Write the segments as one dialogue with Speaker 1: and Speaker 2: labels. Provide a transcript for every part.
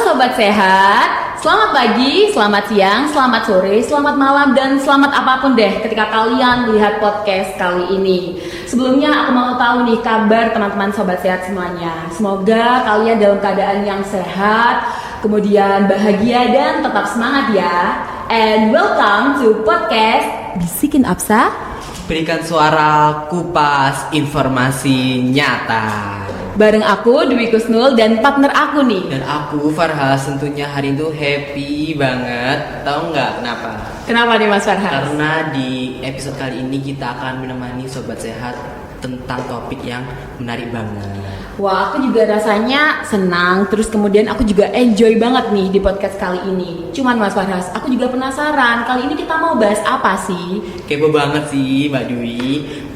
Speaker 1: Sobat Sehat, selamat pagi, selamat siang, selamat sore, selamat malam, dan selamat apapun deh ketika kalian lihat podcast kali ini. Sebelumnya aku mau tahu nih kabar teman-teman Sobat Sehat semuanya. Semoga kalian dalam keadaan yang sehat, kemudian bahagia dan tetap semangat ya. And welcome to podcast Bisikin Absa.
Speaker 2: Berikan suara kupas informasi nyata.
Speaker 1: Bareng aku Dwi Kusnul dan partner aku nih.
Speaker 2: Dan aku Farhas, tentunya hari itu happy banget. Tahu nggak kenapa?
Speaker 1: Kenapa nih Mas Farhas?
Speaker 2: Karena di episode kali ini kita akan menemani Sobat Sehat tentang topik yang menarik banget.
Speaker 1: Wah, aku juga rasanya senang. Terus kemudian aku juga enjoy banget nih di podcast kali ini. Cuman Mas Farhas, aku juga penasaran. Kali ini kita mau bahas apa sih?
Speaker 2: Kepo banget sih Mbak Dwi.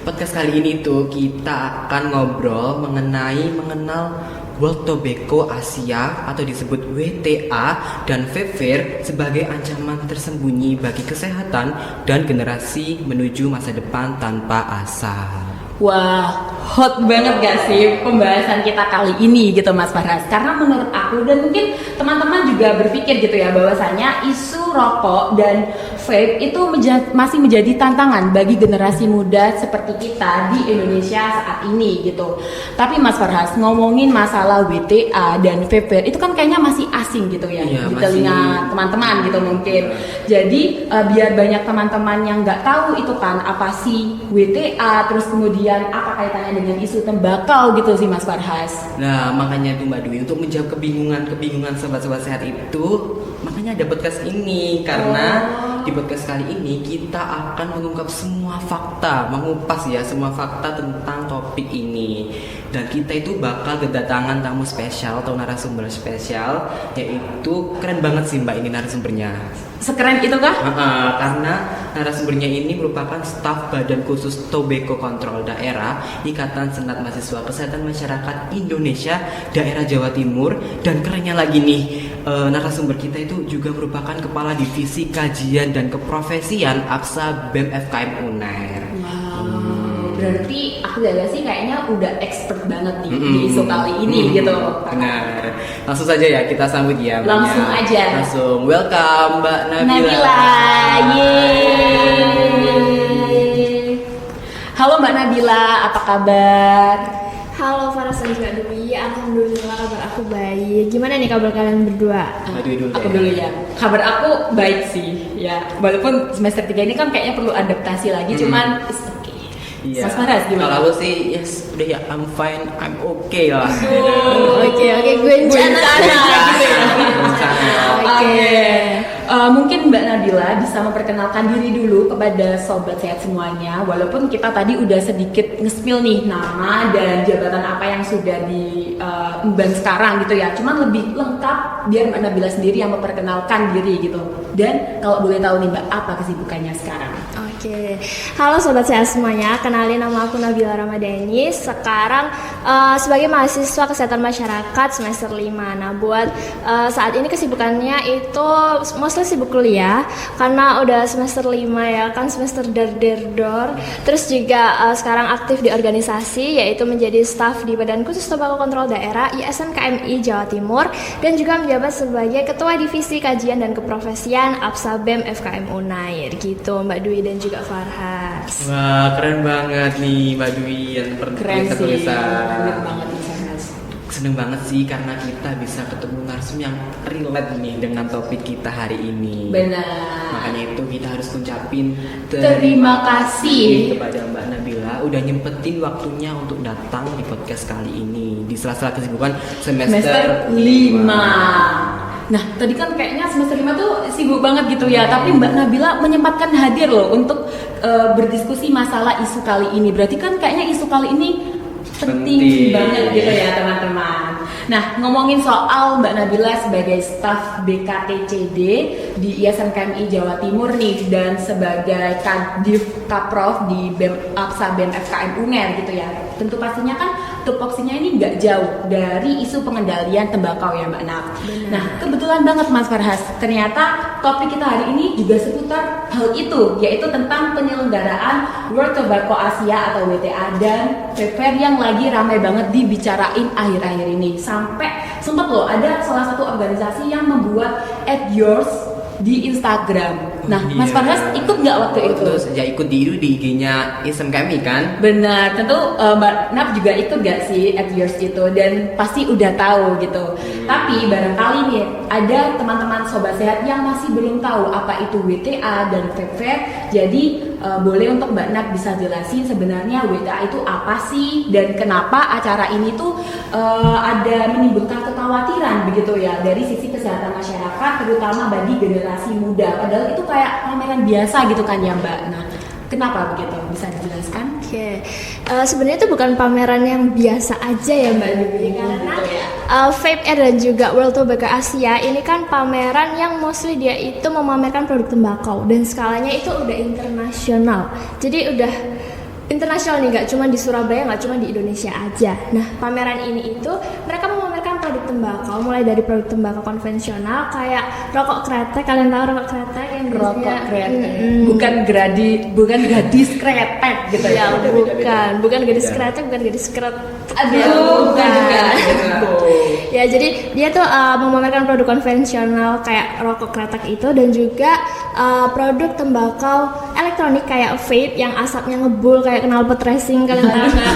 Speaker 2: Podcast kali ini tuh kita akan ngobrol mengenal World Tobacco Asia atau disebut WTA dan vape sebagai ancaman tersembunyi bagi kesehatan dan generasi menuju masa depan tanpa asal.
Speaker 1: Wah, hot banget gak sih pembahasan kita kali ini gitu Mas Farhas? Karena menurut aku dan mungkin teman-teman juga berpikir gitu ya, bahwasanya isu rokok dan vape itu masih menjadi tantangan bagi generasi muda seperti kita di Indonesia saat ini gitu. Tapi Mas Farhas, ngomongin masalah WTA dan vape itu kan kayaknya masih asing gitu ya, di telinga teman-teman gitu mungkin. Jadi biar banyak teman-teman yang nggak tahu itu kan apa sih WTA, terus kemudian apa kaitannya dengan isu tembakau gitu sih Mas Farhas.
Speaker 2: Nah makanya itu Mbak Dwi, untuk menjawab kebingungan sobat-sobat sehat itu, makanya ada podcast ini. Karena di podcast kali ini kita akan mengungkap semua fakta, mengupas ya semua fakta tentang topik ini. Dan kita itu bakal kedatangan tamu spesial atau narasumber spesial, yaitu keren banget sih Mbak ini narasumbernya.
Speaker 1: Sekeren itu kah?
Speaker 2: Karena narasumbernya ini merupakan staf Badan Khusus Tobacco Control Daerah Ikatan Senat Mahasiswa Kesehatan Masyarakat Indonesia Daerah Jawa Timur. Dan kerennya lagi nih, narasumber kita itu juga merupakan Kepala Divisi Kajian dan Keprofesian APSA BEM FKM UNAIR.
Speaker 1: Berarti aku lihat sih kayaknya udah expert banget nih di isu kali ini gitu.
Speaker 2: Benar. Langsung saja ya kita sambut ya.
Speaker 1: Langsung aja.
Speaker 2: Langsung welcome Mbak Nabila.
Speaker 1: Yeay. Halo Mbak Nabila, apa kabar?
Speaker 3: Halo Farhas dan juga Dwi, alhamdulillah kabar aku baik. Gimana nih kabar kalian berdua?
Speaker 1: Aku dulu ya. Kabar aku baik sih ya. Walaupun semester 3 ini kan kayaknya perlu adaptasi lagi, cuman
Speaker 2: iya.
Speaker 1: Mas Farhas gimana?
Speaker 2: Kalau aku sih yes, udah ya I'm fine, I'm okay lah.
Speaker 3: Oke, gue rencana gitu ya.
Speaker 1: Oke. Mungkin Mbak Nabila bisa memperkenalkan diri dulu kepada Sobat Sehat semuanya. Walaupun kita tadi udah sedikit nge-spill nih nama dan jabatan apa yang sudah diemban sekarang gitu ya. Cuman lebih lengkap biar Mbak Nabila sendiri yang memperkenalkan diri gitu. Dan kalau boleh tahu nih Mbak, apa kesibukannya sekarang?
Speaker 3: Oke, halo Sobat Sehat semuanya, kenalin nama aku Nabila Ramadhani. Sekarang sebagai mahasiswa kesehatan masyarakat semester 5. Nah buat saat ini kesibukannya itu mostly sibuk kuliah karena udah semester 5 ya kan, semester dor. Terus juga sekarang aktif di organisasi, yaitu menjadi staf di Badan Khusus Tobacco Control Daerah ISN-KMI Jawa Timur, dan juga menjabat sebagai Ketua Divisi Kajian dan Keprofesian APSA BEM FKM UNAIR gitu Mbak Dwi dan juga Farhas.
Speaker 2: Wah keren banget nih Mbak Dwi yang
Speaker 1: Keren sih,
Speaker 2: tulisan.
Speaker 1: keren banget nih Farhas.
Speaker 2: Seneng banget sih karena kita bisa ketemu narsum yang relate nih dengan topik kita hari ini.
Speaker 1: Benar.
Speaker 2: Makanya itu kita harus ucapin
Speaker 1: Terima kasih
Speaker 2: kepada Mbak Nabila udah nyempetin waktunya untuk datang di podcast kali ini di sela-sela kesibukan semester 5.
Speaker 1: Nah, tadi kan kayaknya semester 5 tuh sibuk banget gitu ya. Tapi Mbak Nabila menyempatkan hadir loh untuk berdiskusi masalah isu kali ini. Berarti kan kayaknya isu kali ini penting banget gitu ya teman-teman. Nah, ngomongin soal Mbak Nabila sebagai staf BKTCD di ISN-KMI Jawa Timur nih, dan sebagai Kadif Kaprov di BEM APSA BEM FKM UNER gitu ya. Tentu pastinya kan tupoksinya ini nggak jauh dari isu pengendalian tembakau ya Mbak Nab. Nah, kebetulan banget Mas Farhas, ternyata topik kita hari ini juga seputar hal itu, yaitu tentang penyelenggaraan World Tobacco Asia atau WTA dan vape yang lagi ramai banget dibicarain akhir-akhir ini. Sampai sempat loh ada salah satu organisasi yang membuat at yours di Instagram. Nah, Mas
Speaker 2: Iya.
Speaker 1: Farhas ikut nggak waktu itu?
Speaker 2: Terus ya ikut di IG-nya Ism kami kan.
Speaker 1: Benar, tentu Mbak Nap juga ikut gak sih at yours itu dan pasti udah tahu gitu. Tapi barangkali nih ada teman-teman sobat sehat yang masih belum tahu apa itu WTA dan vape fair. Jadi boleh untuk Mbak Nap bisa jelasin sebenarnya WTA itu apa sih dan kenapa acara ini tuh ada menimbulkan kekhawatiran begitu ya dari sisi kesehatan masyarakat terutama bagi generasi muda. Padahal itu kayak pameran biasa gitu kan ya Mbak. Nah, kenapa begitu? Bisa dijelaskan?
Speaker 3: Oke, sebenarnya itu bukan pameran yang biasa aja ya Mbak Dewi, karena Vape Air dan juga World Tobacco Asia ini kan pameran yang mostly dia itu memamerkan produk tembakau dan skalanya itu udah internasional. Jadi udah internasional nih, nggak cuma di Surabaya, nggak cuma di Indonesia aja. Nah, pameran ini itu mereka memamerkan produk tembakau, mulai dari produk tembakau konvensional kayak rokok kretek. Kalian tahu rokok kretek yang
Speaker 1: Rokok
Speaker 3: biasanya-
Speaker 1: kretek,
Speaker 3: Mm-mm.
Speaker 1: bukan gadis kretek gitu ya.
Speaker 3: Ya, bukan gadis
Speaker 2: Beda.
Speaker 3: kretek, bukan gadis kret.
Speaker 1: Aduh, bukan juga.
Speaker 3: Ya, jadi dia tuh memamerkan produk konvensional kayak rokok kretek itu dan juga produk tembakau elektronik kayak vape yang asapnya ngebul kayak knalpot racing, kalian tahu nggak?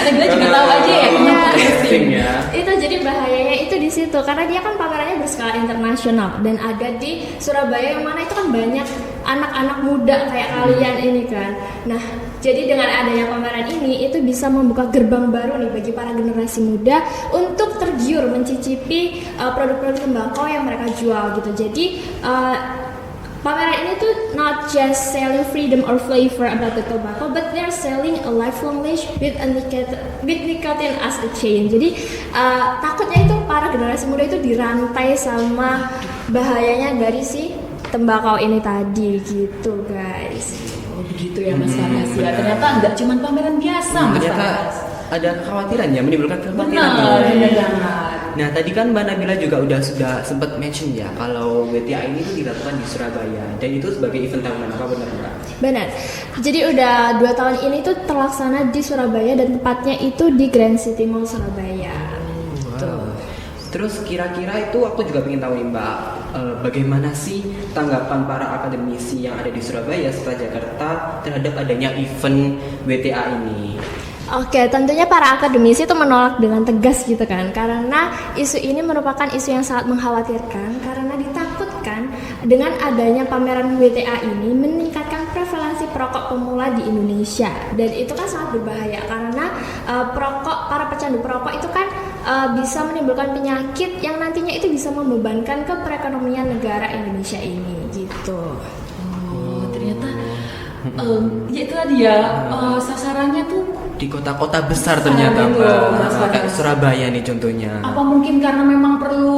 Speaker 1: Ada gue juga tahu aja ya.
Speaker 3: Iya.
Speaker 2: Racing ya.
Speaker 3: Itu jadi bahayanya itu di situ karena dia kan pamerannya berskala internasional dan ada di Surabaya yang mana itu kan banyak anak-anak muda kayak kalian ini kan. Nah, jadi dengan adanya pameran ini itu bisa membuka gerbang baru nih bagi para generasi muda untuk tergiur mencicipi produk-produk tembakau yang mereka jual gitu. Jadi pameran ini tuh not just selling freedom or flavor about the tobacco, but they're selling a lifelong leash with nicotine as a chain. Jadi takutnya itu para generasi muda itu dirantai sama bahayanya dari si tembakau ini tadi gitu guys.
Speaker 1: Oh begitu ya Mas Farhas ya. Ternyata nggak cuma pameran biasa Mas
Speaker 2: Ternyata
Speaker 1: Farhas.
Speaker 2: ada kekhawatiran ya, menimbulkan kekhawatiran.
Speaker 1: Benar,
Speaker 2: nih.
Speaker 1: benar banget.
Speaker 2: Nah tadi kan Mbak Nabila juga sudah sempat mention ya kalau WTA ini tuh dilakukan di Surabaya dan itu sebagai event tahunan, apa benar Mbak?
Speaker 3: Benar. Jadi udah 2 tahun ini tuh terlaksana di Surabaya dan tepatnya itu di Grand City Mall Surabaya.
Speaker 2: Wow. Terus kira-kira itu aku juga pengen tahu nih Mbak, bagaimana sih tanggapan para akademisi yang ada di Surabaya setelah Jakarta terhadap adanya event WTA ini?
Speaker 3: Oke, tentunya para akademisi itu menolak dengan tegas gitu kan, karena isu ini merupakan isu yang sangat mengkhawatirkan karena ditakutkan dengan adanya pameran WTA ini meningkatkan prevalensi perokok pemula di Indonesia dan itu kan sangat berbahaya karena para pecandu perokok itu kan bisa menimbulkan penyakit yang nantinya itu bisa membebankan ke perekonomian negara Indonesia ini gitu.
Speaker 1: Oh ternyata ya itu tadi ya sasarannya tuh
Speaker 2: Di kota-kota besar
Speaker 1: Besar
Speaker 2: ternyata
Speaker 1: gitu,
Speaker 2: Mbak,
Speaker 1: Mas Farhan.
Speaker 2: kayak Surabaya nih contohnya.
Speaker 1: apa mungkin karena memang perlu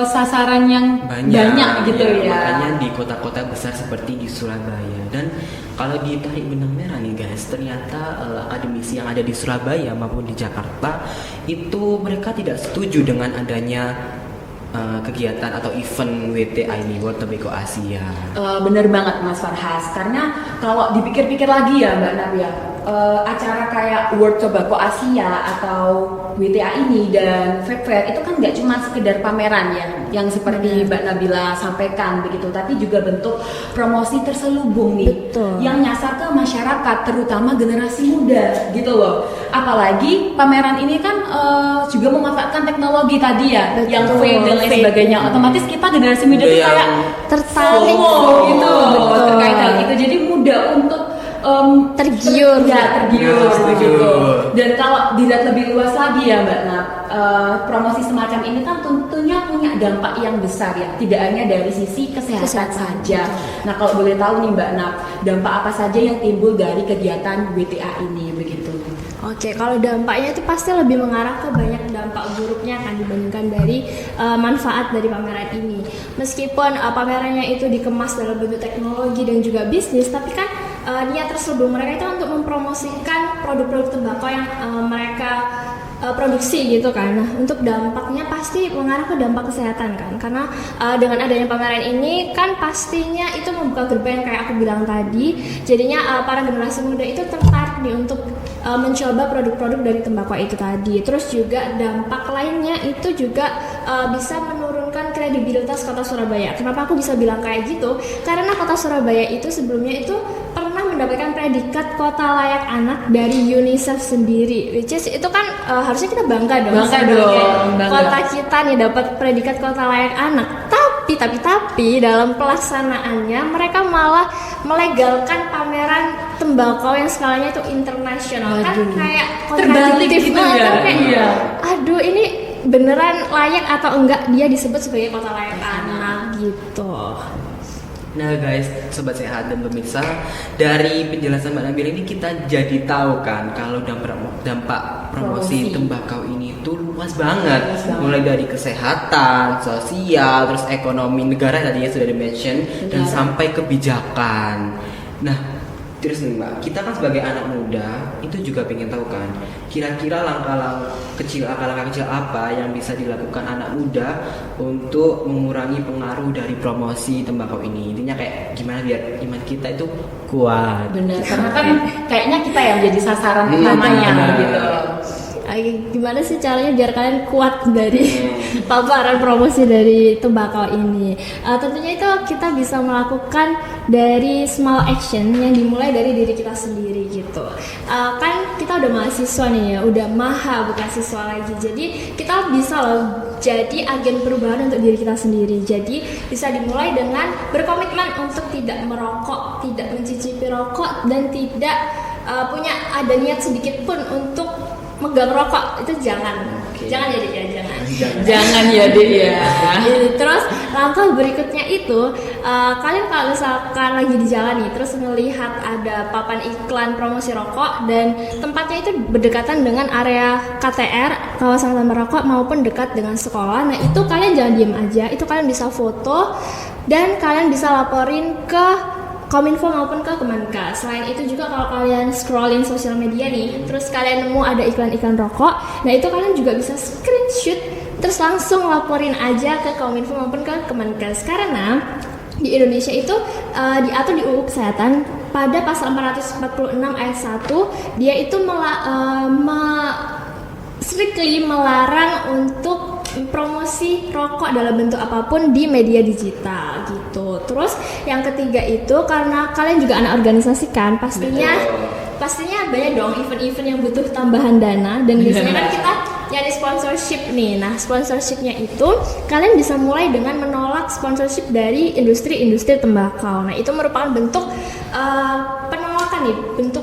Speaker 1: sasaran yang banyak gitu ya.
Speaker 2: Makanya di kota-kota besar seperti di Surabaya. Dan kalau ditarik benang merah nih guys, ternyata akademisi yang ada di Surabaya maupun di Jakarta itu mereka tidak setuju dengan adanya kegiatan atau event WTA ini, World Tobacco Asia.
Speaker 1: Bener banget Mas Farhas, karena kalau dipikir-pikir lagi ya Mbak Nabila, acara kayak World Tobacco Asia atau WTA ini dan Vape Fair itu kan nggak cuma sekedar pameran ya, yang seperti Mbak Nabila sampaikan begitu, tapi juga bentuk promosi terselubung nih,
Speaker 3: Betul.
Speaker 1: yang nyasar ke masyarakat, terutama generasi muda gitu loh. Apalagi pameran ini kan juga memanfaatkan teknologi tadi ya,
Speaker 3: Betul.
Speaker 1: yang vape dan lain
Speaker 3: Vape.
Speaker 1: sebagainya. Otomatis kita generasi muda
Speaker 2: Udah
Speaker 1: tuh
Speaker 2: yang
Speaker 1: kayak
Speaker 3: tertarik
Speaker 1: FOMO gitu
Speaker 3: Betul.
Speaker 1: terkait hal itu, jadi mudah untuk
Speaker 3: Tergiur.
Speaker 1: tergiur
Speaker 2: Nah, setuju.
Speaker 1: gitu. Dan kalau dilihat lebih luas lagi ya Mbak Nap, promosi semacam ini kan tentunya punya dampak yang besar ya, tidak hanya dari sisi kesehatan saja. Nah kalau boleh tahu nih Mbak Nap, dampak apa saja yang timbul dari kegiatan WTA ini begitu?
Speaker 3: Oke, kalau dampaknya itu pasti lebih mengarah ke banyak dampak buruknya kan dibandingkan dari manfaat dari pameran ini. Meskipun pamerannya itu dikemas dalam bentuk teknologi dan juga bisnis, tapi kan niat terselubung mereka itu untuk mempromosikan produk-produk tembakau yang mereka produksi gitu kan. Nah, untuk dampaknya pasti mengarah ke dampak kesehatan kan, karena dengan adanya pameran ini kan pastinya itu membuka gerbang kayak aku bilang tadi, jadinya para generasi muda itu tertarik tertarik nih untuk mencoba produk-produk dari tembakau itu tadi. Terus juga dampak lainnya itu juga bisa menurunkan kredibilitas kota Surabaya. Kenapa aku bisa bilang kayak gitu? Karena kota Surabaya itu sebelumnya itu pernah mendapatkan predikat kota layak anak dari UNICEF sendiri, which is itu kan harusnya kita bangga dong.
Speaker 1: Bangga
Speaker 3: sebagai
Speaker 1: dong, bangga.
Speaker 3: kota kita nih dapat predikat kota layak anak. Tapi dalam pelaksanaannya mereka malah melegalkan pameran tembakau yang skalanya itu internasional. Kan
Speaker 1: Aduh.
Speaker 3: kayak
Speaker 1: Terbalik
Speaker 3: kontradiktif
Speaker 1: gitu
Speaker 3: banget,
Speaker 1: ya.
Speaker 3: kan kayak,
Speaker 1: Iya.
Speaker 3: aduh ini beneran layak atau enggak dia disebut sebagai kota layak anak gitu.
Speaker 2: Nah guys, sobat sehat dan pemirsa, dari penjelasan Mbak Nabila ini kita jadi tahu kan kalau dampak promosi
Speaker 1: Promosi.
Speaker 2: tembakau ini tuh luas banget.
Speaker 1: Luas banget.
Speaker 2: Mulai dari kesehatan, sosial, terus ekonomi negara tadinya sudah di-mention, dan
Speaker 1: Negara.
Speaker 2: sampai kebijakan. Nah, terus nih Mbak, kita kan sebagai anak muda itu juga pengen tahu kan, kira-kira langkah-langkah kecil apa yang bisa dilakukan anak muda untuk mengurangi pengaruh dari promosi tembakau ini. Intinya kayak gimana biar iman kita itu kuat.
Speaker 1: Benar, karena kan kayaknya kita yang jadi sasaran
Speaker 2: Hmm,
Speaker 1: utamanya
Speaker 2: benar.
Speaker 1: gitu.
Speaker 3: Gimana sih caranya biar kalian kuat dari paparan promosi dari tembakau ini? Tentunya itu kita bisa melakukan dari small action yang dimulai dari diri kita sendiri gitu. Kan kita udah mahasiswa nih ya, udah maha bukan siswa lagi. Jadi kita bisa loh jadi agen perubahan untuk diri kita sendiri. Jadi bisa dimulai dengan berkomitmen untuk tidak merokok, tidak mencicipi rokok, dan tidak punya ada niat sedikit pun untuk megang rokok. Itu jangan.
Speaker 2: Oke.
Speaker 3: Jangan jadi ya, jangan.
Speaker 1: Jangan ya Dek ya.
Speaker 3: Terus langkah berikutnya itu kalian kalau misalkan lagi di jalan nih terus melihat ada papan iklan promosi rokok dan tempatnya itu berdekatan dengan area KTR, kawasan tanpa rokok, maupun dekat dengan sekolah. Nah itu kalian jangan diem aja, itu kalian bisa foto dan kalian bisa laporin ke Kominfo maupun ke Kemenkes. Selain itu juga kalau kalian scrolling sosial media nih, terus kalian nemu ada iklan-iklan rokok, nah itu kalian juga bisa screenshot, terus langsung laporin aja ke Kominfo maupun ke Kemenkes. Karena di Indonesia itu diatur di UU Kesehatan pada pasal 446 ayat 1, dia itu strictly melarang untuk promosi rokok dalam bentuk apapun di media digital gitu. Terus yang ketiga itu karena kalian juga anak organisasi kan, pastinya banyak dong event-event yang butuh tambahan dana, dan biasanya kan kita nyari sponsorship nih. Nah, sponsorshipnya itu kalian bisa mulai dengan menolak sponsorship dari industri-industri tembakau. Nah, itu merupakan bentuk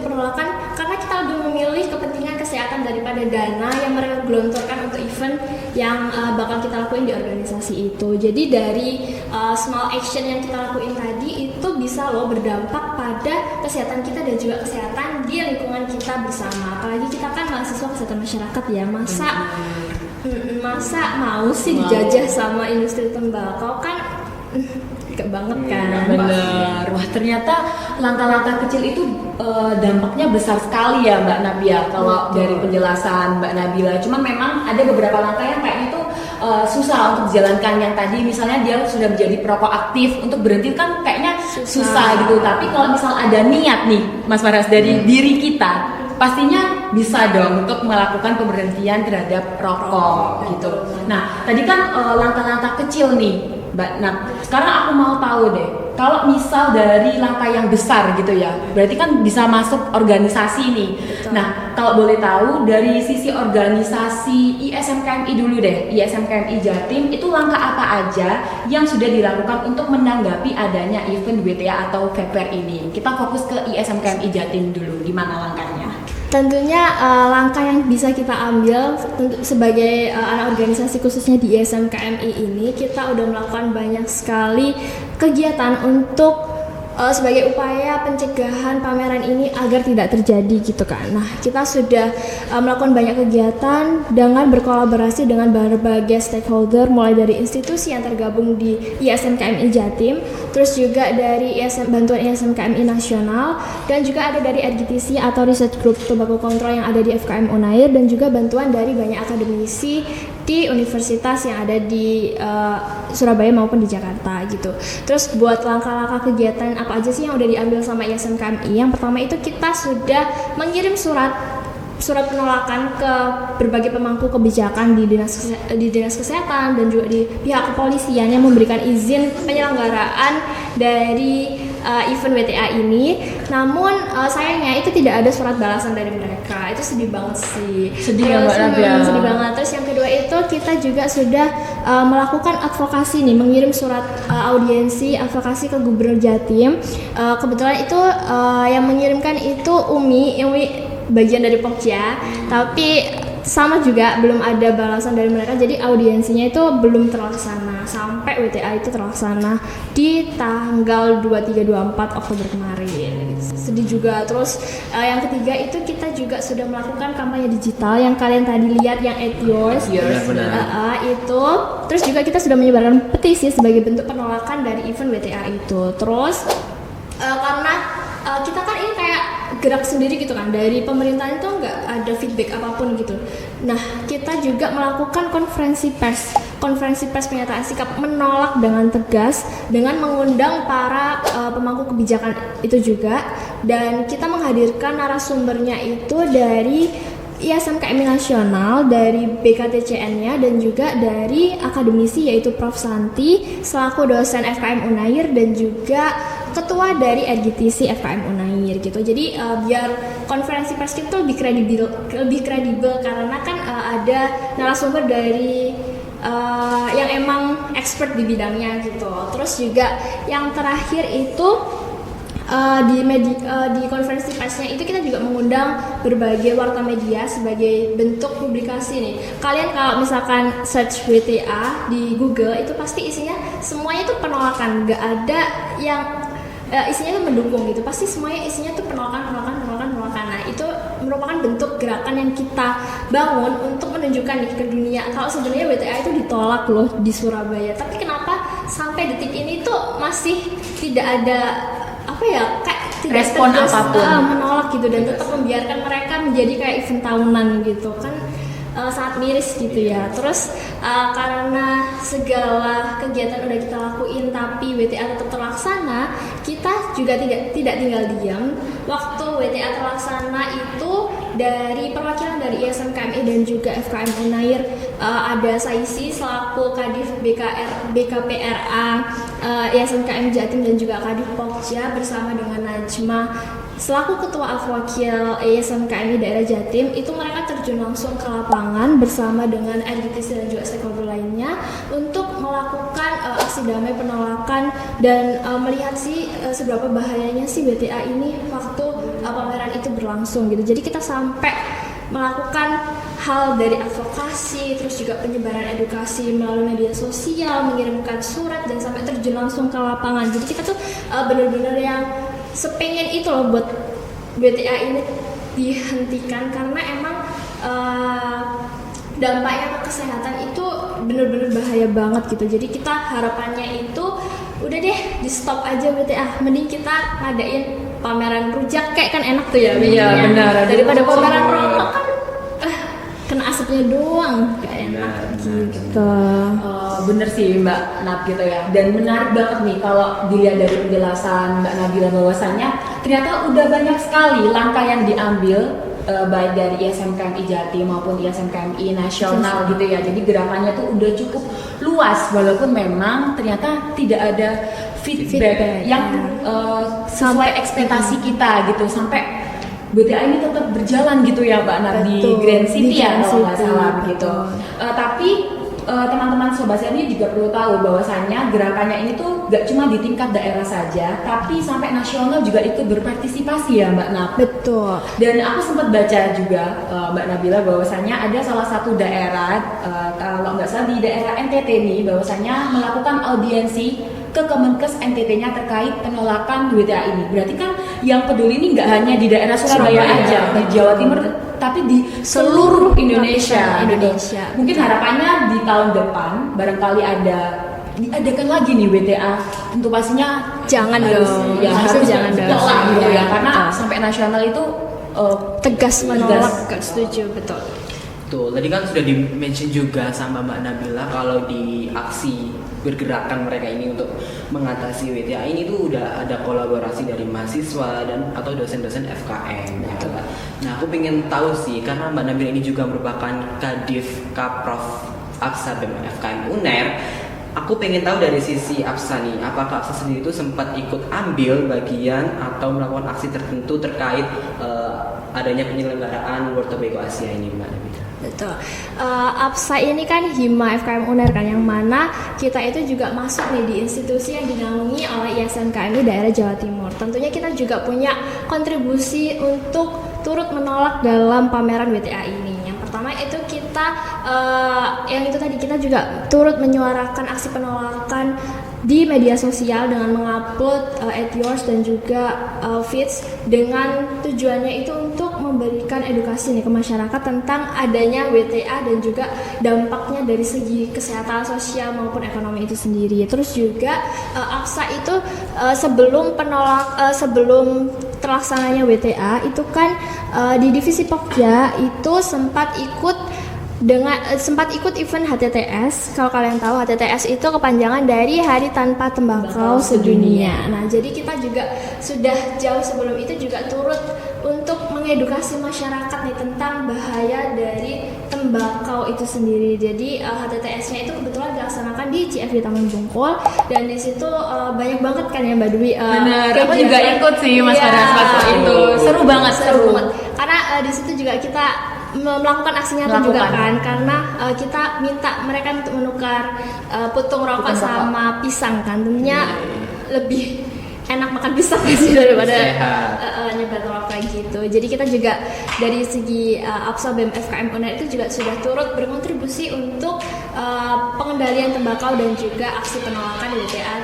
Speaker 3: penolakan karena kita lebih memilih kepentingan kesehatan daripada dana yang mereka gelontorkan untuk event yang bakal kita lakuin di organisasi itu. Jadi dari small action yang kita lakuin tadi itu bisa loh berdampak pada kesehatan kita dan juga kesehatan di lingkungan kita bersama. Apalagi kita kan mahasiswa kesehatan masyarakat ya, masa mau sih dijajah sama industri tembakau kan gak banget kan.
Speaker 1: Bener. Wah ternyata langkah-langkah kecil itu dampaknya besar sekali ya Mbak Nabila. Kalau dari penjelasan Mbak Nabila, cuman memang ada beberapa langkah yang kayaknya itu susah untuk dijalankan. Yang tadi misalnya dia sudah menjadi perokok aktif, untuk berhenti kan kayaknya susah gitu. Tapi kalau misal ada niat nih Mas Faras dari diri kita, pastinya bisa dong untuk melakukan pemberhentian terhadap rokok gitu. Nah tadi kan langkah-langkah kecil nih Mbak. Nah sekarang aku mau tahu deh, kalau misal dari langkah yang besar gitu ya, berarti kan bisa masuk organisasi nih.
Speaker 3: Betul.
Speaker 1: Nah kalau boleh tahu dari sisi organisasi ISMKMI dulu deh, ISMKMI Jatim itu langkah apa aja yang sudah dilakukan untuk menanggapi adanya event WTA atau VPR ini? Kita fokus ke ISMKMI Jatim dulu, gimana langkahnya?
Speaker 3: Tentunya langkah yang bisa kita ambil sebagai anak organisasi khususnya di ISMKMI ini, kita udah melakukan banyak sekali kegiatan untuk sebagai upaya pencegahan pameran ini agar tidak terjadi gitu kan. Nah, kita sudah melakukan banyak kegiatan dengan berkolaborasi dengan berbagai stakeholder, mulai dari institusi yang tergabung di ISMKMI Jatim, terus juga dari bantuan ISMKMI nasional, dan juga ada dari RGTC atau Research Group Tobacco Control yang ada di FKM Unair, dan juga bantuan dari banyak akademisi di universitas yang ada di Surabaya maupun di Jakarta gitu. Terus buat langkah-langkah kegiatan apa aja sih yang udah diambil sama ISM KMI? Yang pertama itu kita sudah mengirim surat penolakan ke berbagai pemangku kebijakan di dinas kesehatan dan juga di pihak kepolisian yang memberikan izin penyelenggaraan dari event WTA ini. Namun sayangnya itu tidak ada surat balasan dari mereka. Itu sedih banget sih.
Speaker 1: Sedih ya, Mbak Nadia.
Speaker 3: Sedih banget. Terus yang kedua itu kita juga sudah melakukan advokasi nih, mengirim surat audiensi advokasi ke Gubernur Jatim. Kebetulan itu yang mengirimkan itu Umi bagian dari Pokja, tapi sama juga belum ada balasan dari mereka, jadi audiensinya itu belum terlaksana sampai WTA itu terlaksana di tanggal 23-24 Oktober kemarin. Sedih juga. Terus yang ketiga itu kita juga sudah melakukan kampanye digital yang kalian tadi lihat yang at yours. Itu terus juga kita sudah menyebarkan petisi sebagai bentuk penolakan dari event WTA itu. Terus karena kita kan ini kayak gerak sendiri gitu kan, dari pemerintahan itu nggak ada feedback apapun gitu. Nah, kita juga melakukan konferensi pers pernyataan sikap menolak dengan tegas dengan mengundang para pemangku kebijakan itu juga, dan kita menghadirkan narasumbernya itu dari ISM KMI Nasional, dari BKTCN-nya, dan juga dari akademisi yaitu Prof. Santi selaku dosen FKM Unair dan juga ketua dari RGTC FKM Unair gitu. Jadi biar konferensi pers itu lebih kredibel karena kan ada narasumber dari yang emang expert di bidangnya gitu. Terus juga yang terakhir itu di konferensi persnya itu kita juga mengundang berbagai warta media sebagai bentuk publikasi nih. Kalian kalau misalkan search WTA di Google itu pasti isinya semuanya itu penolakan, nggak ada yang isinya itu mendukung gitu. Pasti semuanya isinya tuh penolakan. Nah, itu merupakan bentuk gerakan yang kita bangun untuk menunjukkan nih ke dunia kalau sebenarnya WTA itu ditolak loh di Surabaya. Tapi kenapa sampai detik ini tuh masih tidak ada kayak tidak
Speaker 1: respon apapun
Speaker 3: menolak gitu, dan tetap membiarkan mereka menjadi kayak event tahunan gitu kan. Sangat miris gitu ya. Terus karena segala kegiatan udah kita lakuin tapi WTA tetap terlaksana, kita juga tidak tinggal diam. Waktu WTA terlaksana itu dari perwakilan dari ISM KMI dan juga FKM Unair, ada Saisi selaku Kadif BKPRA ISM KMI Jatim dan juga Kadif Pokja bersama dengan Najma selaku Ketua Al-Wakil ISM KMI Daerah Jatim. Itu mereka terjun langsung ke lapangan bersama dengan RGTC dan juga stakeholder lainnya untuk melakukan aksi damai penolakan dan melihat sih seberapa bahayanya sih WTA ini waktu pameran itu berlangsung gitu. Jadi kita sampai melakukan hal dari advokasi, terus juga penyebaran edukasi melalui media sosial, mengirimkan surat, dan sampai terjun langsung ke lapangan. Jadi kita tuh benar-benar yang sepengen itu loh buat WTA ini dihentikan, karena emang dampaknya ke kesehatan itu benar-benar bahaya banget gitu. Jadi kita harapannya itu udah deh di stop aja WTA, mending kita ngadain pameran rujak kayak kan enak tuh ya.
Speaker 1: Iya benar,
Speaker 3: daripada pameran rokok kan kena asapnya doang, gak enak gitu.
Speaker 1: Bener sih Mbak Nat gitu ya. Dan menarik banget nih kalau dilihat dari penjelasan Mbak Nabila bahwasannya ternyata udah banyak sekali langkah yang diambil baik dari ISM KMI Jatim maupun ISM KMI Nasional gitu ya. Jadi gerakannya tuh udah cukup luas walaupun memang ternyata tidak ada feedback yang sesuai ekspektasi kita gitu, sampai WTA ini tetap berjalan gitu ya Mbak Nar di Grand City ya kalau nggak salah gitu. Tapi teman-teman Sobat Seni juga perlu tahu bahwasannya gerakannya ini tuh gak cuma di tingkat daerah saja, tapi sampai nasional juga ikut berpartisipasi ya Mbak Nab.
Speaker 3: Betul.
Speaker 1: Dan aku sempat baca juga Mbak Nabila bahwasannya ada salah satu daerah, kalau nggak salah di daerah NTT nih, bahwasannya melakukan audiensi ke Kemenkes NTT-nya terkait penolakan WTA ini. Berarti kan yang peduli ini nggak hanya di daerah Surabaya aja, di Jawa Timur, tapi di seluruh Indonesia. Mungkin harapannya di tahun depan barangkali diadakan lagi nih WTA. Untuk pastinya
Speaker 3: jangan dong.
Speaker 1: Ya harus
Speaker 3: jangan
Speaker 1: ditolak gitu ya, karena sampai nasional itu
Speaker 3: tegas menolak, gak setuju, betul.
Speaker 2: Tuh, tadi kan sudah di-mention juga sama Mbak Nabila kalau di aksi bergerakan mereka ini untuk mengatasi WTA ini tuh udah ada kolaborasi dari mahasiswa dan atau dosen-dosen FKM. Ya kan? Nah, aku pengen tahu sih karena Mbak Nabila ini juga merupakan Kadif Kaprof Aksa BEM FKM UNER. Aku pengen tahu dari sisi Aksa nih, apakah Aksa sendiri itu sempat ikut ambil bagian atau melakukan aksi tertentu terkait adanya penyelenggaraan World Tobacco Asia ini, Mbak Nabila?
Speaker 3: Betul. APSA ini kan Hima FKM UNER kan, yang mana kita itu juga masuk nih di institusi yang dinaungi oleh ISNKMI daerah Jawa Timur. Tentunya kita juga punya kontribusi untuk turut menolak dalam pameran WTA ini. Yang pertama itu kita yang itu tadi kita juga turut menyuarakan aksi penolakan di media sosial dengan mengupload at yours dan juga feeds dengan tujuannya itu untuk memberikan edukasi nih ke masyarakat tentang adanya WTA dan juga dampaknya dari segi kesehatan sosial maupun ekonomi itu sendiri. Terus juga AKSA itu sebelum terlaksananya WTA itu kan di divisi Pokja itu sempat ikut event HTTS. Kalau kalian tahu, HTTS itu kepanjangan dari Hari Tanpa Tembakau Sedunia. Nah, jadi kita juga sudah jauh sebelum itu juga turut untuk mengedukasi masyarakat nih tentang bahaya dari tembakau itu sendiri. Jadi HTTS-nya itu kebetulan dilaksanakan di CFD Taman Bungkul dan di situ banyak banget kan ya Mbak Dwi.
Speaker 1: Benar, aku juga ikut sih Mas Faras waktu itu. Seru banget.
Speaker 3: Karena di situ juga kita melakukan aksi nyata juga kan, karena kita minta mereka untuk menukar putung rokok sama pisang kan, tentunya lebih enak makan pisang sih daripada nyebar rokok gitu. Jadi kita juga dari segi APSA BEM FKM UNER itu juga sudah turut berkontribusi untuk pengendalian tembakau dan juga aksi penolakan WTA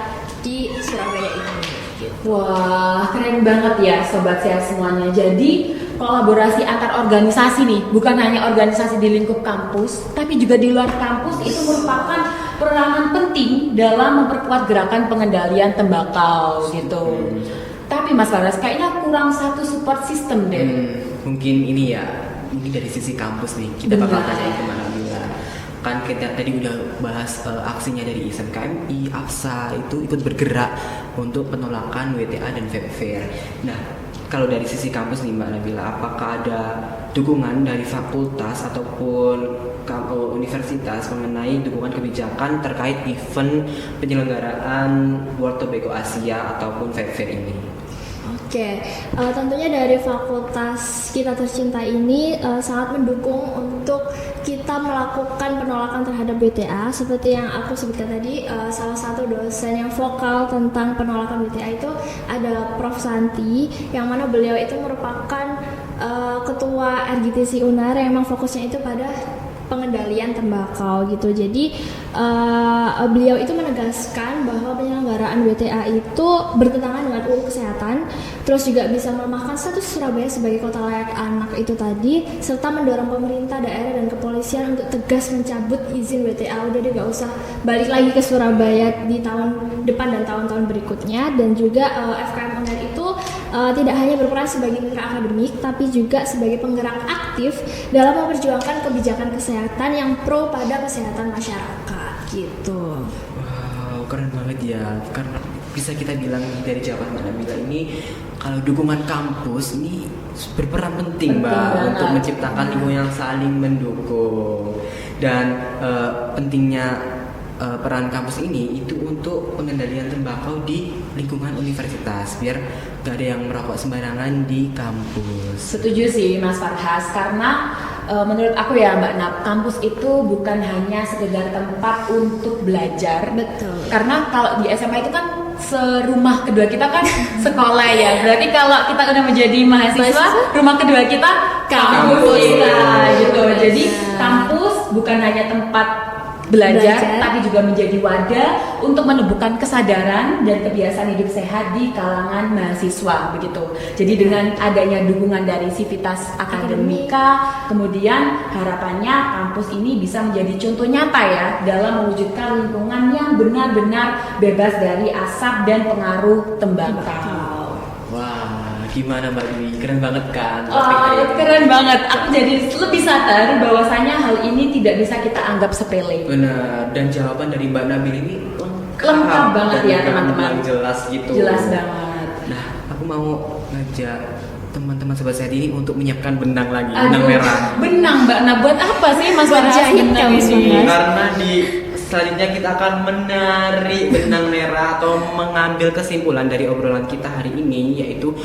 Speaker 3: di Surabaya ini. Gitu.
Speaker 1: Wah, keren banget ya Sobat Sehat semuanya. Jadi kolaborasi antar organisasi nih, bukan hanya organisasi di lingkup kampus, tapi juga di luar kampus itu merupakan peranan penting dalam memperkuat gerakan pengendalian tembakau gitu. Tapi Mas Faras kayaknya kurang satu support system deh.
Speaker 2: Mungkin ini ya, mungkin dari sisi kampus nih kita bakal tanya ke Mbak Nabila. Kan kita tadi udah bahas aksinya dari ISNKMI, APSA itu ikut bergerak untuk penolakan WTA dan vape fair. Nah, kalau dari sisi kampus nih Mbak Nabila, apakah ada dukungan dari fakultas ataupun universitas mengenai dukungan kebijakan terkait event penyelenggaraan World Tobacco Asia ataupun vape fair ini?
Speaker 3: Oke, tentunya dari fakultas kita tercinta ini sangat mendukung untuk kita melakukan penolakan terhadap WTA. Seperti yang aku sebutkan tadi, salah satu dosen yang vokal tentang penolakan WTA itu adalah Prof. Santi, yang mana beliau itu merupakan ketua RGTC UNER yang memang fokusnya itu pada pengendalian tembakau gitu. Jadi beliau itu menegaskan bahwa penyelenggaraan WTA itu bertentangan dengan UU Kesehatan, terus juga bisa melemahkan status Surabaya sebagai kota layak anak itu tadi, serta mendorong pemerintah daerah dan kepolisian untuk tegas mencabut izin WTA. Udah deh, gak usah balik lagi ke Surabaya di tahun depan dan tahun-tahun berikutnya. Dan juga FKM UNER itu tidak hanya berperan sebagai mitra akademik, tapi juga sebagai penggerak aktif dalam memperjuangkan kebijakan kesehatan yang pro pada kesehatan masyarakat gitu.
Speaker 2: Wow, keren banget ya. Karena bisa kita bilang dari jawaban Mbak Nabila ini, kalau dukungan kampus ini berperan penting Mbak untuk menciptakan lingkungan yang saling mendukung. Dan pentingnya peran kampus ini itu untuk pengendalian tembakau di lingkungan universitas biar gak ada yang merokok sembarangan di kampus.
Speaker 1: Setuju sih Mas Farhas, karena menurut aku ya Mbak Nab, kampus itu bukan hanya sekedar tempat untuk belajar.
Speaker 3: Betul.
Speaker 1: Karena kalau di SMA itu kan serumah kedua kita kan sekolah ya. Berarti kalau kita udah menjadi mahasiswa, rumah kedua kita kampus lah gitu. Jadi kampus bukan hanya tempat belajar, tapi juga menjadi wadah untuk menumbuhkan kesadaran dan kebiasaan hidup sehat di kalangan mahasiswa begitu. Jadi dengan adanya dukungan dari Civitas Akademika, kemudian harapannya kampus ini bisa menjadi contoh nyata ya dalam mewujudkan lingkungan yang benar-benar bebas dari asap dan pengaruh tembakau.
Speaker 2: Wah, gimana Mbak Dwi? Keren banget kan?
Speaker 1: Keren banget. Aku jadi lebih sadar bahwasanya hal ini tidak bisa kita anggap sepele.
Speaker 2: Benar. Dan jawaban dari Mbak Nabil ini
Speaker 1: Lengkap banget
Speaker 2: dan
Speaker 1: ya, teman-teman.
Speaker 2: Jelas gitu.
Speaker 1: Jelas banget.
Speaker 2: Nah, aku mau ngajak teman-teman sobat sehat ini untuk menyiapkan benang lagi,
Speaker 1: Aduh,
Speaker 2: benang merah.
Speaker 1: Benang Mbak. Nah, buat apa sih Mas
Speaker 3: Buat
Speaker 1: Farhas
Speaker 3: jahit
Speaker 1: benang
Speaker 3: kamu
Speaker 1: ini?
Speaker 3: semua.
Speaker 2: Karena di selanjutnya kita akan menarik benang merah atau mengambil kesimpulan dari obrolan kita hari ini, yaitu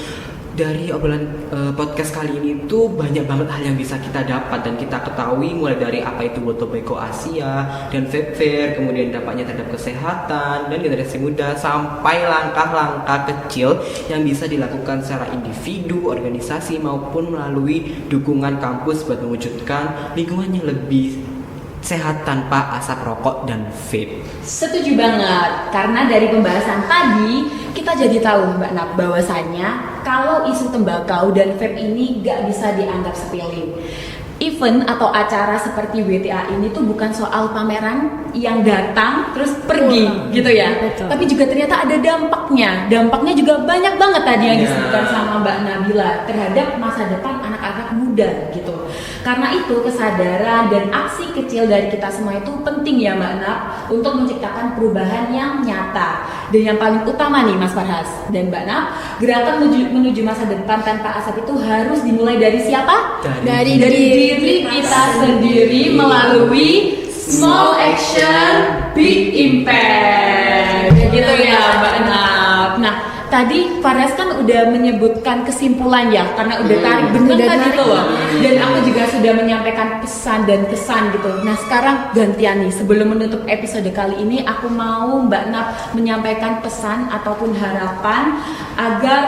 Speaker 2: dari obrolan podcast kali ini tuh banyak banget hal yang bisa kita dapat dan kita ketahui, mulai dari apa itu World Tobacco Asia dan Vape Fair, kemudian dampaknya terhadap kesehatan dan generasi muda, sampai langkah-langkah kecil yang bisa dilakukan secara individu, organisasi maupun melalui dukungan kampus buat mewujudkan lingkungan yang lebih sehat tanpa asap rokok dan vape.
Speaker 1: Setuju banget, karena dari pembahasan tadi kita jadi tahu Mbak Nap bahwasanya kalau isu tembakau dan vape ini gak bisa dianggap sepele. Event atau acara seperti WTA ini tuh bukan soal pameran yang datang terus pergi gitu ya.
Speaker 3: Betul.
Speaker 1: Tapi juga ternyata ada dampaknya. Dampaknya juga banyak banget tadi yang disebutkan sama Mbak Nabila terhadap masa depan anak-anak muda gitu. Karena itu kesadaran dan aksi kecil dari kita semua itu penting ya Mbak Nab untuk menciptakan perubahan yang nyata. Dan yang paling utama nih Mas Farhas dan Mbak Nab, gerakan menuju masa depan tanpa asap itu harus dimulai dari siapa?
Speaker 3: Dari
Speaker 1: Diri kita sendiri melalui small action big impact. Gitu ya Mbak Nab. Nah, tadi Farhas kan udah menyebutkan kesimpulan ya, karena udah tarik benang
Speaker 3: Udah
Speaker 1: tadi
Speaker 3: tarik.
Speaker 1: tuh loh. Dan aku juga sudah menyampaikan pesan dan kesan gitu. Nah, sekarang gantian nih, sebelum menutup episode kali ini, aku mau Mbak Nab menyampaikan pesan ataupun harapan agar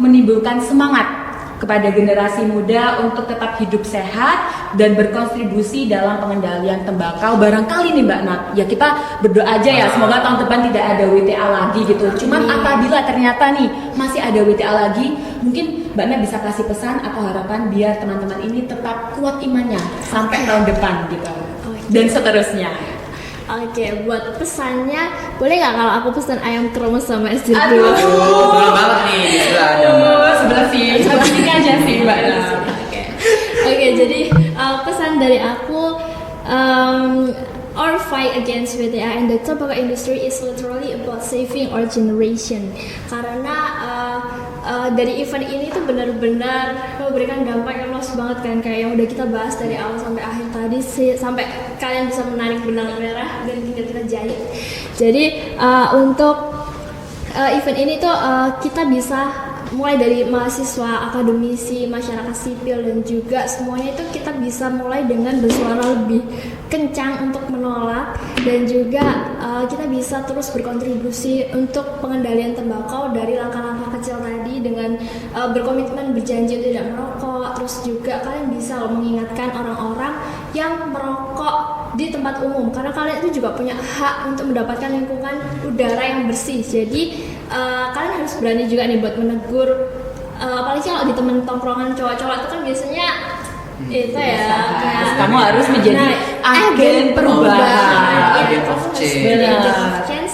Speaker 1: menimbulkan semangat kepada generasi muda untuk tetap hidup sehat dan berkontribusi dalam pengendalian tembakau. Barangkali nih Mbak Nat, ya kita berdoa aja ya, semoga tahun depan tidak ada WTA lagi gitu. Cuman apabila ternyata nih masih ada WTA lagi, mungkin Mbak Nat bisa kasih pesan atau harapan biar teman-teman ini tetap kuat imannya sampai tahun depan gitu. Dan seterusnya.
Speaker 3: Oke, buat pesannya, boleh nggak kalau aku pesan ayam kremes sama es jeruk
Speaker 1: Aduh.
Speaker 3: dulu?
Speaker 2: Betul banget nih di sebelah ada Mbak.
Speaker 1: Sebelah sini aja sih Mbak Nat.
Speaker 3: Oke, jadi pesan dari aku, our fight against WTA and the tobacco industry is literally about saving our generation. Karena dari event ini tuh benar-benar memberikan dampak yang luas banget kan, kayak yang udah kita bahas dari awal sampai akhir tadi sih, sampai kalian bisa menarik benang merah dan tinggal kita jahit. Jadi untuk event ini tuh kita bisa mulai dari mahasiswa, akademisi, masyarakat sipil, dan juga semuanya itu kita bisa mulai dengan bersuara lebih kencang untuk menolak, dan juga kita bisa terus berkontribusi untuk pengendalian tembakau dari langkah-langkah kecil tadi dengan berkomitmen berjanji tidak merokok. Terus juga kalian bisa mengingatkan orang-orang yang merokok di tempat umum, karena kalian itu juga punya hak untuk mendapatkan lingkungan udara yang bersih. Jadi kalian harus berani juga nih buat menegur, apalagi kalau di temen tongkrongan cowok-cowok itu kan biasanya itu ya kayak,
Speaker 1: Kamu harus menjadi agen perubahan.
Speaker 2: Agen of change.
Speaker 1: Benar.
Speaker 3: Agen of change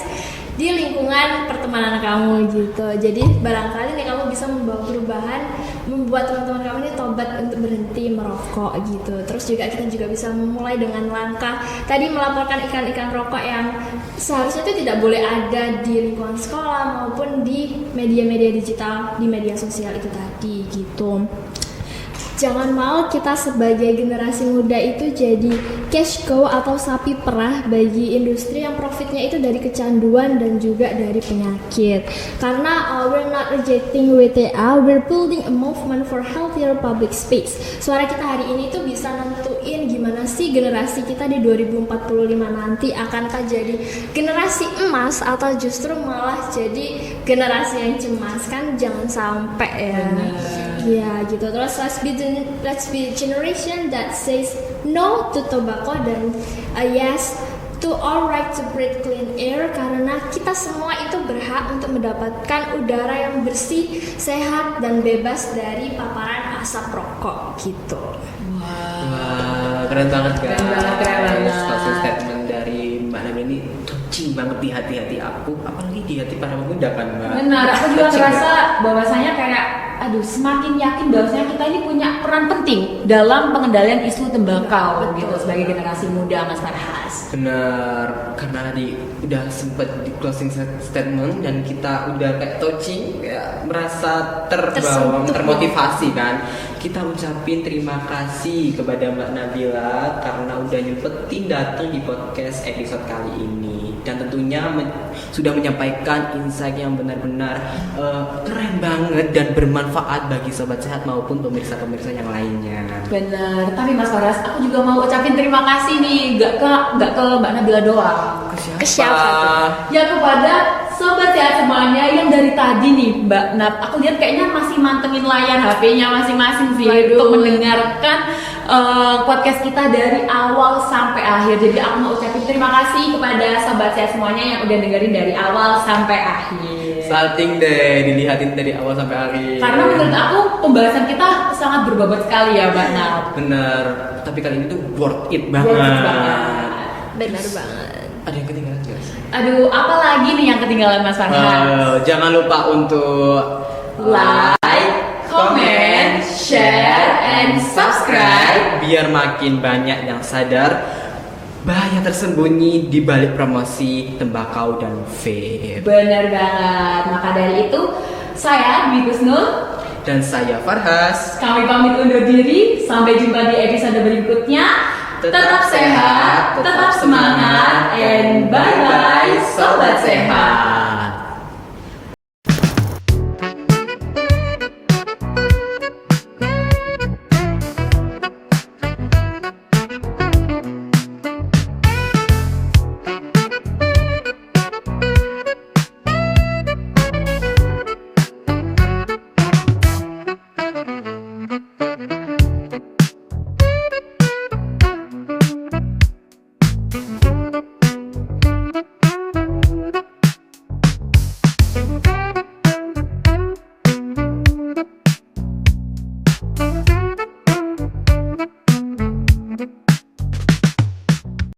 Speaker 3: di lingkungan pertemanan kamu gitu. Jadi barangkali nih kamu bisa membawa perubahan, membuat teman-teman kamu ini tobat untuk berhenti merokok gitu. Terus juga kita juga bisa memulai dengan langkah tadi, melaporkan ikan-ikan rokok yang seharusnya itu tidak boleh ada di lingkungan sekolah maupun di media-media digital, di media sosial itu tadi gitu. Jangan mau kita sebagai generasi muda itu jadi cash cow atau sapi perah bagi industri yang profitnya itu dari kecanduan dan juga dari penyakit. Karena we're not rejecting WTA, we're building a movement for healthier public space. Suara kita hari ini tuh bisa nentuin gimana sih generasi kita di 2045 nanti, akankah jadi generasi emas atau justru malah jadi generasi yang cemas. Kan jangan sampai ya. Ya gitu. Terus let's be generation that says no to tobacco dan yes to our right to breathe clean air, karena kita semua itu berhak untuk mendapatkan udara yang bersih, sehat dan bebas dari paparan asap rokok gitu.
Speaker 2: Wah, keren banget guys.
Speaker 1: Keren banget.
Speaker 2: Closing statement dari Mbak Nabil ini touching touching banget di hati-hati aku, apalagi di hati para pemuda kan Mbak.
Speaker 1: Benar, aku juga
Speaker 2: Touching
Speaker 1: ngerasa
Speaker 2: banget.
Speaker 1: bahwasanya kayak aduh semakin yakin bahwasanya kita ini punya peran penting dalam pengendalian isu tembakau gitu sebagai generasi muda Mas Farhas.
Speaker 2: Bener, karena tadi udah sempet di closing statement dan kita udah kayak touching, kayak merasa terbawa,
Speaker 3: Tersentuh.
Speaker 2: termotivasi kan. Kita ucapin terima kasih kepada Mbak Nabila karena udah nyempetin datang di podcast episode kali ini dan tentunya sudah menyampaikan insight yang benar-benar keren banget dan bermanfaat bagi sobat sehat maupun pemirsa-pemirsa yang lainnya.
Speaker 1: Benar, tapi Mas Farhas aku juga mau ucapin terima kasih nih, gak ke Mbak Nabila doang.
Speaker 3: Ke siapa
Speaker 1: Ya kepada sobat sehat semuanya yang dari tadi nih Mbak Nab, aku lihat kayaknya masih mantengin layar HP-nya masing-masing sih
Speaker 3: Waduh.
Speaker 1: untuk mendengarkan podcast kita dari awal sampai akhir. Jadi aku mau ucapin terima kasih kepada sobat sehat semuanya yang udah dengerin dari awal sampai akhir.
Speaker 2: Salting deh, dilihatin dari awal sampai akhir.
Speaker 1: Karena menurut aku pembahasan kita sangat berbobot sekali ya Mbak Nab.
Speaker 2: Bener, tapi kali ini tuh worth it banget.
Speaker 1: Worth it banget.
Speaker 3: Benar banget.
Speaker 2: Ada yang ketinggalan guys?
Speaker 1: Aduh, apa lagi nih yang ketinggalan Mas Farhas?
Speaker 2: Jangan lupa untuk
Speaker 1: Like, comment, share, and subscribe.
Speaker 2: biar makin banyak yang sadar bahaya tersembunyi di balik promosi tembakau dan vape.
Speaker 1: Benar banget. Maka dari itu, saya Dwi Gusnul,
Speaker 2: Dan saya Farhas.
Speaker 1: kami pamit undur diri. Sampai jumpa di episode berikutnya. Tetap sehat, tetap semangat, and bye-bye.